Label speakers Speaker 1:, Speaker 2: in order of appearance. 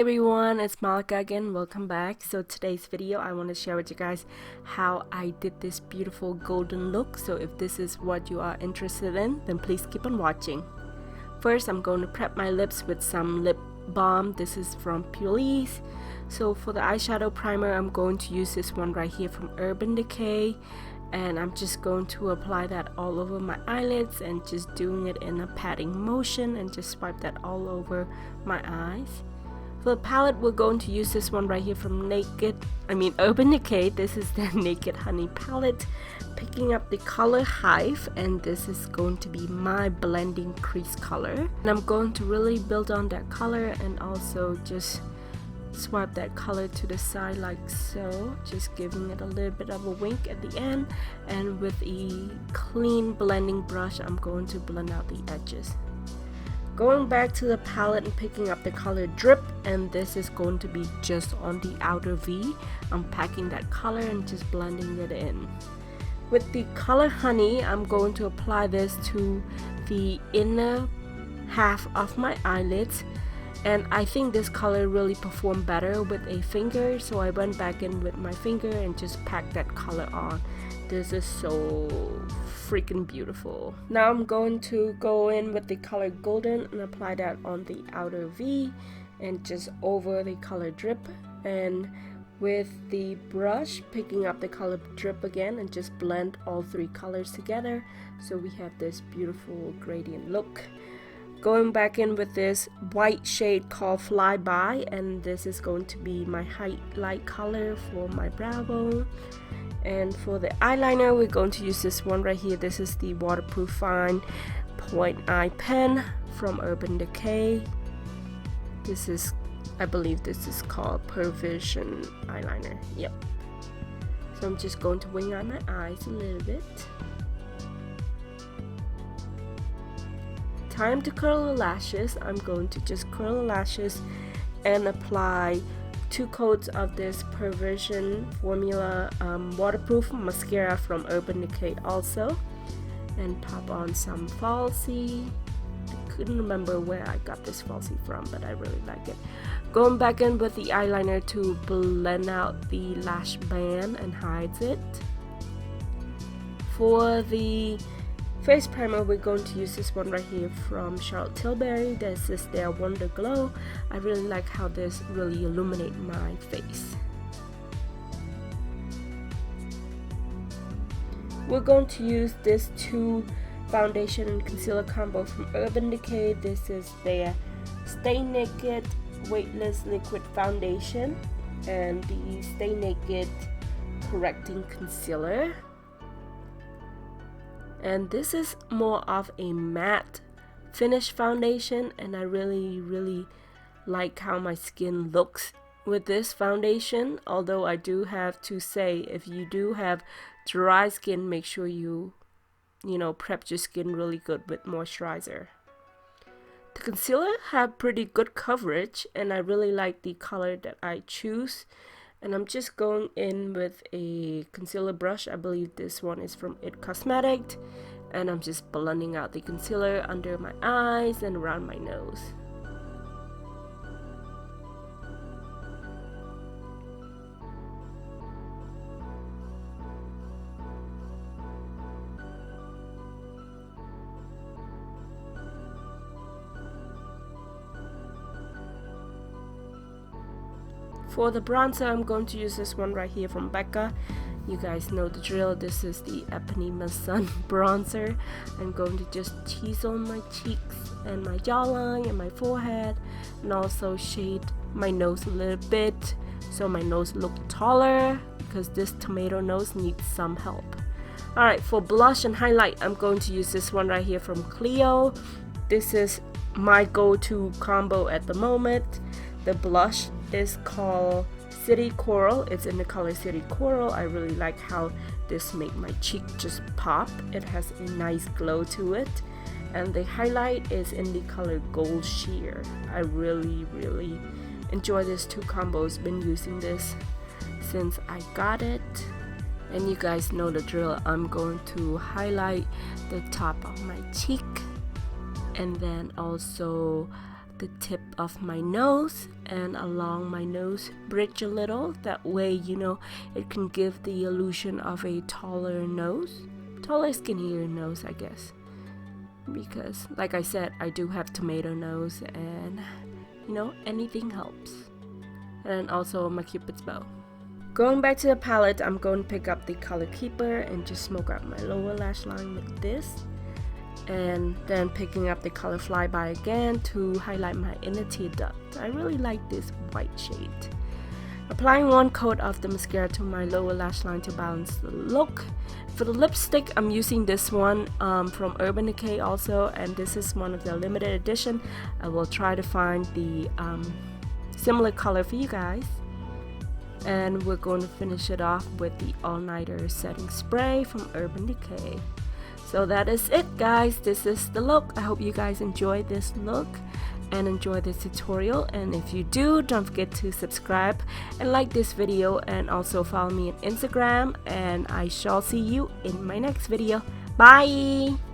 Speaker 1: Everyone, it's Malika again. Welcome back. So today's video I want to share with you guys how I did this beautiful golden look. So if this is what you are interested in, then please keep on watching. First, I'm going to prep my lips with some lip balm. This is from Pulis. So for the eyeshadow primer, I'm going to use this one right here from Urban Decay, and I'm just going to apply that all over my eyelids and just doing it in a patting motion and just swipe that all over my eyes. For the palette, we're going to use this one right here from Urban Decay. This is the Naked Honey palette, picking up the color Hive, and this is going to be my blending crease color. And I'm going to really build on that color and also just swipe that color to the side like so, just giving it a little bit of a wink at the end. And with a clean blending brush, I'm going to blend out the edges. Going back to the palette and picking up the color Drip, and this is going to be just on the outer V. I'm packing that color and just blending it in. With the color Honey, I'm going to apply this to the inner half of my eyelids, and I think this color really performed better with a finger, so I went back in with my finger and just packed that color on. This is so freaking beautiful. Now I'm going to go in with the color Golden and apply that on the outer V and just over the color Drip, and with the brush picking up the color Drip again and just blend all three colors together so we have this beautiful gradient look. Going back in with this white shade called Flyby, and this is going to be my highlight color for my brow bone. And for the eyeliner, we're going to use this one right here. This is the Waterproof Fine Point Eye Pen from Urban Decay. This is, I believe this is called Pervision eyeliner. Yep. So I'm just going to wing out my eyes a little bit. Time to curl the lashes. I'm going to just curl the lashes and apply 2 coats of this Pervision Formula waterproof mascara from Urban Decay also, and pop on some falsie. I couldn't remember where I got this falsie from, but I really like it. Going back in with the eyeliner to blend out the lash band and hides it. For the face primer, we're going to use this one right here from Charlotte Tilbury. This is their Wonder Glow. I really like how this really illuminates my face. We're going to use this 2 foundation and concealer combo from Urban Decay. This is their Stay Naked Weightless Liquid Foundation and the Stay Naked Correcting Concealer. And this is more of a matte finish foundation, and I really like how my skin looks with this foundation. Although I do have to say, if you do have dry skin, make sure you prep your skin really good with moisturizer. The concealer have pretty good coverage, and I really like the color that I choose. And I'm just going in with a concealer brush. I believe this one is from It Cosmetics, and I'm just blending out the concealer under my eyes and around my nose. For the bronzer, I'm going to use this one right here from Becca. You guys know the drill. This is the Eponema Sun bronzer. I'm going to just tease on my cheeks and my jawline and my forehead, and also shade my nose a little bit so my nose looks taller, because this tomato nose needs some help. Alright, for blush and highlight, I'm going to use this one right here from Clio. This is my go-to combo at the moment. The blush is called City Coral. It's in the color City Coral. I really like how this makes my cheek just pop. It has a nice glow to it. And the highlight is in the color Gold Sheer. I really enjoy these 2 combos. Been using this since I got it. And you guys know the drill. I'm going to highlight the top of my cheek, and then also the tip of my nose and along my nose bridge a little. That way, you know, it can give the illusion of a taller nose, taller, skinnier nose, I guess. Because, like I said, I do have tomato nose, and you know, anything helps. And also my Cupid's bow. Going back to the palette, I'm going to pick up the Color Keeper and just smoke out my lower lash line with this. And then picking up the color Flyby again to highlight my inner tear duct. I really like this white shade. Applying one coat of the mascara to my lower lash line to balance the look. For the lipstick, I'm using this one from Urban Decay also, and this is one of the limited edition. I will try to find the similar color for you guys. And we're going to finish it off with the All Nighter setting spray from Urban Decay. So that is it, guys. This is the look. I hope you guys enjoy this look and enjoy this tutorial. And if you do, don't forget to subscribe and like this video, and also follow me on Instagram. And I shall see you in my next video. Bye!